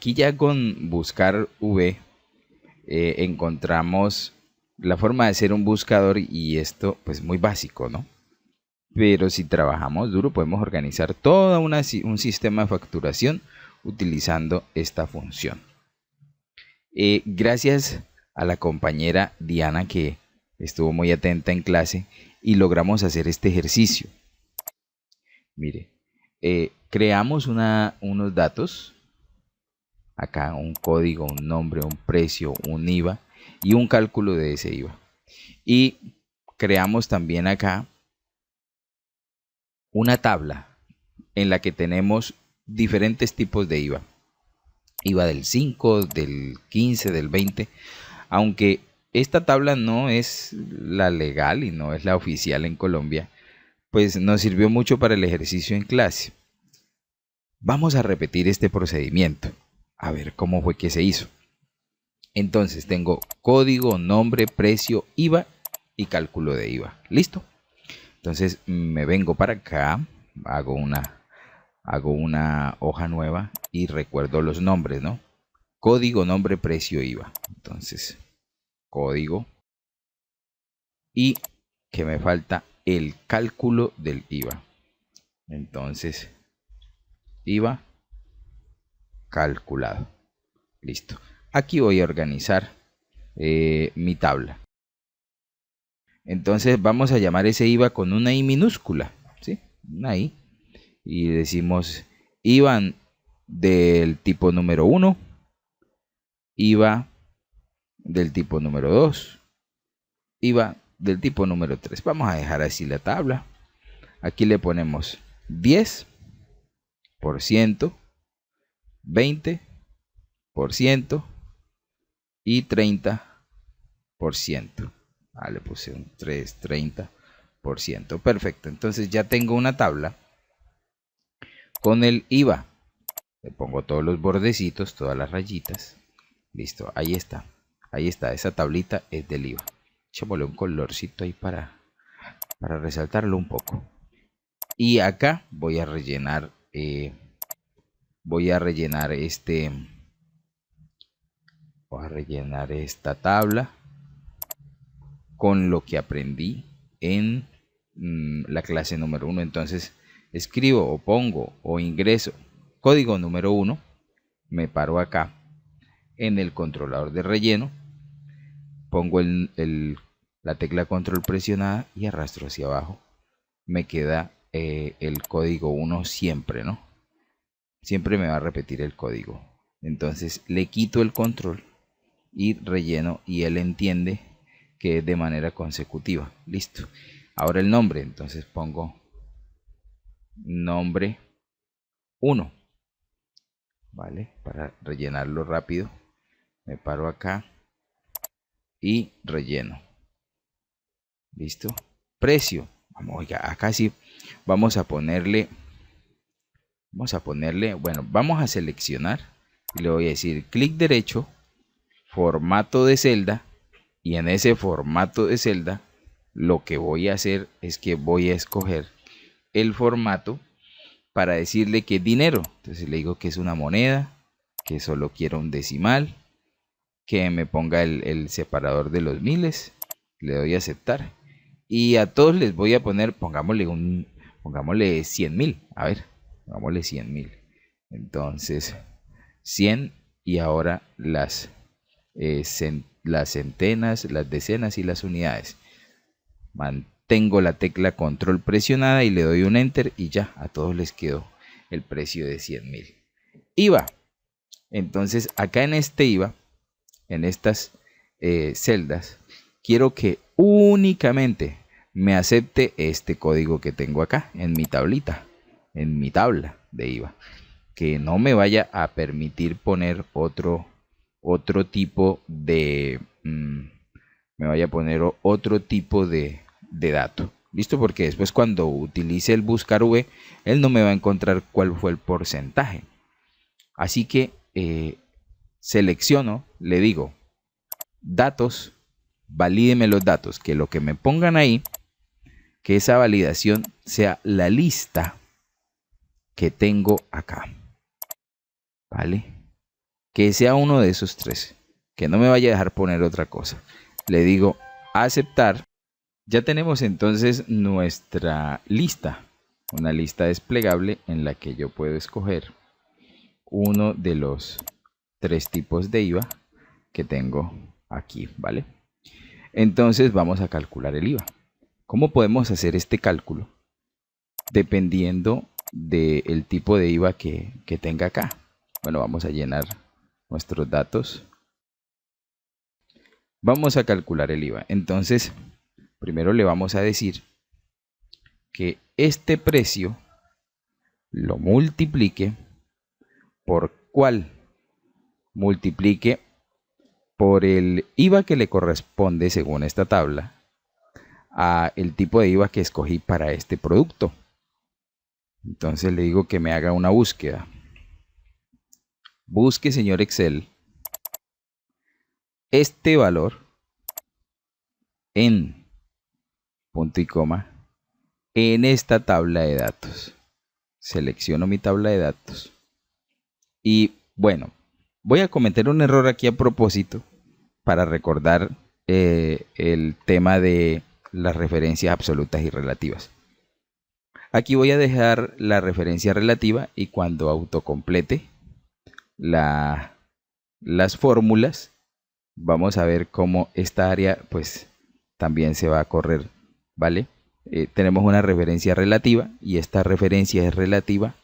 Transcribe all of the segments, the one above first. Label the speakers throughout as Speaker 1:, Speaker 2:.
Speaker 1: aquí ya con buscar V encontramos la forma de hacer un buscador y esto pues muy básico, ¿no? Pero si trabajamos duro podemos organizar todo un sistema de facturación utilizando esta función. Gracias a la compañera Diana que estuvo muy atenta en clase y logramos hacer este ejercicio. Mire, creamos unos datos, acá un código, un nombre, un precio, un IVA y un cálculo de ese IVA. Y creamos también acá una tabla en la que tenemos diferentes tipos de IVA. IVA del 5, del 15, del 20, aunque esta tabla no es la legal y no es la oficial en Colombia, pues nos sirvió mucho para el ejercicio en clase. Vamos a repetir este procedimiento, a ver cómo fue que se hizo. Entonces tengo código, nombre, precio, IVA y cálculo de IVA. ¿Listo? Entonces me vengo para acá, hago una hoja nueva y recuerdo los nombres, ¿no? Código, nombre, precio, IVA. Entonces, código. Y que me falta el cálculo del IVA. Entonces, IVA calculado. Listo. Aquí voy a organizar mi tabla. Entonces vamos a llamar ese IVA con una I minúscula, ¿sí? Una I. Y decimos IVA del tipo número 1, IVA del tipo número 2, IVA del tipo número 3. Vamos a dejar así la tabla. Aquí le ponemos 10%, 20% y 30%. Le puse un 30%. Perfecto. Entonces ya tengo una tabla con el IVA. Le pongo todos los bordecitos, todas las rayitas. Listo, ahí está. Ahí está, esa tablita es del IVA. Echémosle un colorcito ahí para resaltarlo un poco. Y acá voy a rellenar esta tabla con lo que aprendí en la clase número 1. Entonces escribo o pongo o ingreso código número 1, me paro acá en el controlador de relleno, pongo la tecla control presionada y arrastro hacia abajo. Me queda el código 1 siempre, ¿no? Siempre me va a repetir el código. Entonces le quito el control y relleno y él entiende que es de manera consecutiva. Listo. Ahora el nombre. Entonces pongo nombre 1. ¿Vale? Para rellenarlo rápido. Me paro acá y relleno. Listo. Precio. Vamos, oiga, acá sí vamos a ponerle, bueno, vamos a seleccionar y le voy a decir clic derecho, formato de celda, y en ese formato de celda lo que voy a hacer es que voy a escoger el formato para decirle que es dinero. Entonces le digo que es una moneda, que solo quiero un decimal, que me ponga el separador de los miles, le doy a aceptar y a todos les voy a poner, pongámosle 100.000, a ver, pongámosle 100.000. Entonces 100 y ahora las centenas, las decenas y las unidades. Mantengo la tecla control presionada y le doy un enter y ya a todos les quedó el precio de 100.000. IVA. Entonces acá en este IVA, en estas celdas, quiero que únicamente me acepte este código que tengo acá en mi tablita, en mi tabla de IVA, que no me vaya a permitir poner otro tipo de dato. ¿Listo? Porque después cuando utilice el buscar V, él no me va a encontrar cuál fue el porcentaje. Así que selecciono, le digo, datos, valídeme los datos, que lo que me pongan ahí, que esa validación sea la lista que tengo acá. ¿Vale? que sea uno de esos tres, que no me vaya a dejar poner otra cosa. Le digo aceptar. Ya tenemos entonces nuestra lista, una lista desplegable en la que yo puedo escoger uno de los tres tipos de IVA que tengo aquí, ¿vale? Entonces vamos a calcular el IVA. ¿Cómo podemos hacer este cálculo? Dependiendo del tipo de IVA que tenga acá. Bueno, vamos a llenar nuestros datos. Vamos a calcular el IVA. Entonces, primero le vamos a decir que este precio lo multiplique por ¿cuál? Multiplique por el IVA que le corresponde según esta tabla a el tipo de IVA que escogí para este producto. Entonces le digo que me haga una búsqueda. Busque, señor Excel, este valor en punto y coma en esta tabla de datos. Selecciono mi tabla de datos. Y bueno, voy a cometer un error aquí a propósito para recordar el tema de las referencias absolutas y relativas. Aquí voy a dejar la referencia relativa y cuando autocomplete las fórmulas, vamos a ver cómo esta área pues también se va a correr, ¿vale? Tenemos una referencia relativa y esta referencia es relativa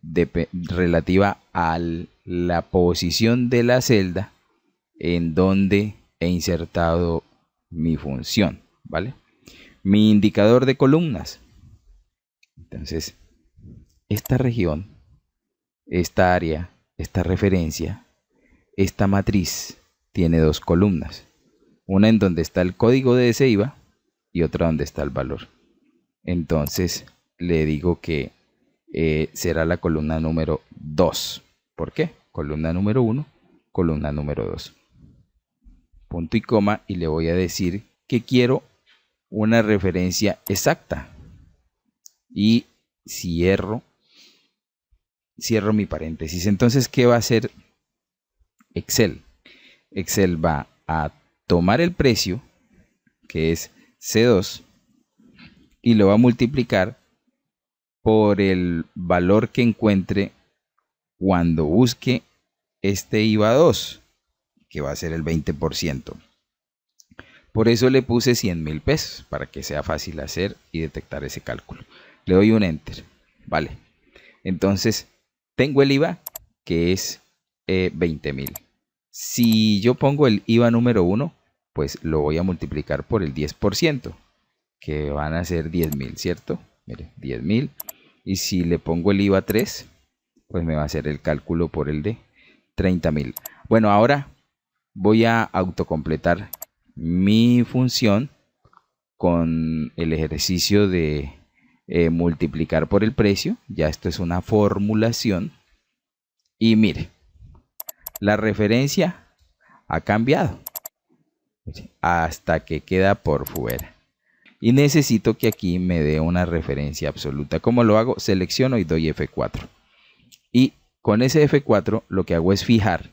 Speaker 1: relativa a la posición de la celda en donde he insertado mi función, ¿vale? Mi indicador de columnas. Entonces, esta región, esta área, esta referencia, esta matriz tiene dos columnas. Una en donde está el código de ese IVA y otra donde está el valor. Entonces, le digo que será la columna número 2. ¿Por qué? Columna número 1, columna número 2. Punto y coma y le voy a decir que quiero una referencia exacta. Y cierro mi paréntesis. Entonces, ¿qué va a hacer Excel? Excel va a tomar el precio, que es C2, y lo va a multiplicar por el valor que encuentre cuando busque este IVA 2, que va a ser el 20%. Por eso le puse 100,000 pesos, para que sea fácil hacer y detectar ese cálculo. Le doy un Enter. Vale. Entonces, tengo el IVA, que es 20,000. Si yo pongo el IVA número 1, pues lo voy a multiplicar por el 10%, que van a ser 10,000, ¿cierto? Mire, 10,000. Y si le pongo el IVA 3, pues me va a hacer el cálculo por el de 30,000. Bueno, ahora voy a autocompletar mi función con el ejercicio de multiplicar por el precio. Ya esto es una formulación. Y mire, la referencia ha cambiado hasta que queda por fuera. Y necesito que aquí me dé una referencia absoluta. ¿Cómo lo hago? Selecciono y doy F4. Y con ese F4 lo que hago es fijar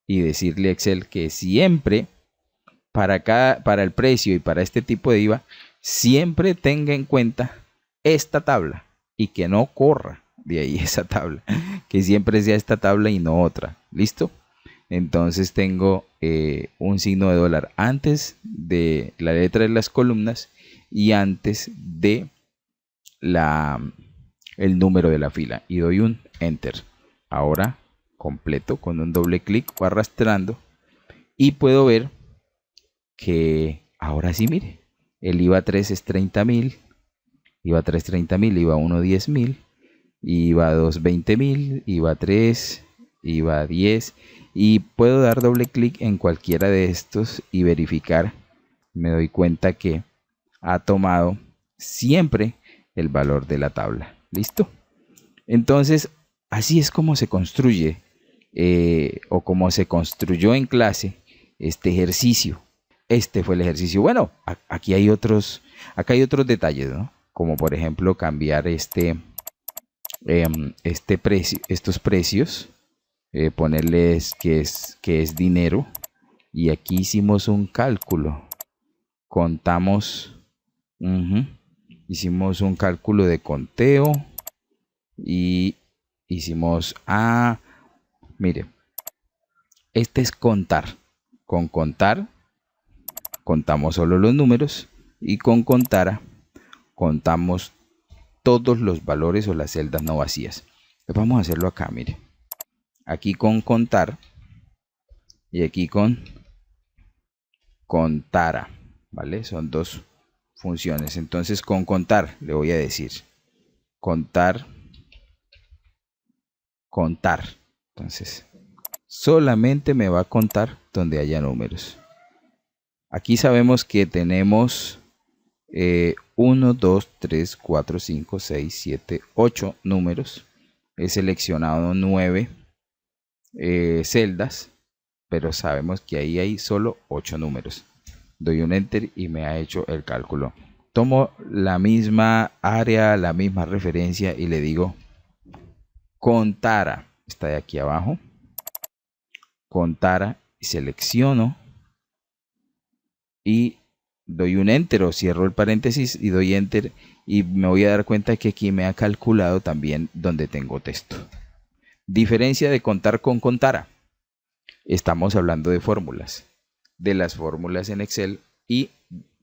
Speaker 1: y decirle a Excel que siempre para el precio y para este tipo de IVA, siempre tenga en cuenta esta tabla y que no corra de ahí esa tabla, que siempre sea esta tabla y no otra. ¿Listo? Entonces tengo un signo de dólar antes de la letra de las columnas y antes de el número de la fila y doy un Enter. Ahora completo con un doble clic o arrastrando y puedo ver que ahora sí, mire, el IVA 3 es 30,000, IVA 3 30,000, IVA 1 10,000, IVA 2 20,000, IVA 3, IVA 10 y puedo dar doble clic en cualquiera de estos y verificar. Me doy cuenta que ha tomado siempre el valor de la tabla. ¿Listo? Entonces, así es como se construye o como se construyó en clase este ejercicio. Este fue el ejercicio. Bueno, aquí hay otros detalles, ¿no? Como por ejemplo cambiar estos precios ponerles que es dinero. Y aquí hicimos un cálculo. Contamos. Hicimos un cálculo de conteo. Y hicimos. Mire. Este es contar. Con contar, contamos solo los números. Y con contara, contamos todos los valores o las celdas no vacías. Vamos a hacerlo acá, mire. Aquí con contar y aquí con contara, ¿vale? Son dos funciones. Entonces con contar le voy a decir contar, contar. Entonces solamente me va a contar donde haya números. Aquí sabemos que tenemos 1, 2, 3, 4, 5, 6, 7, 8 números. He seleccionado 9 celdas, pero sabemos que ahí hay solo 8 números. Doy un enter y me ha hecho el cálculo. Tomo la misma área, la misma referencia y le digo contara. Está de aquí abajo. Contara y selecciono y doy un enter o cierro el paréntesis y doy enter y me voy a dar cuenta que aquí me ha calculado también donde tengo texto. Diferencia de contar con contara. Estamos hablando de fórmulas, de las fórmulas en Excel, y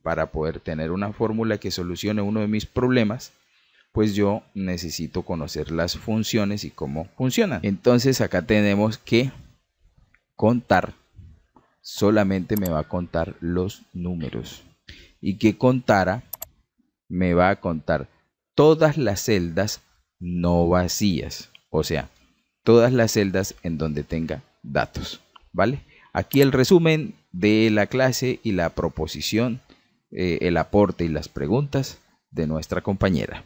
Speaker 1: para poder tener una fórmula que solucione uno de mis problemas, pues yo necesito conocer las funciones y cómo funcionan. Entonces acá tenemos que contar solamente me va a contar los números, y que contara me va a contar todas las celdas no vacías, o sea, todas las celdas en donde tenga datos, ¿vale? Aquí el resumen de la clase y la proposición, el aporte y las preguntas de nuestra compañera.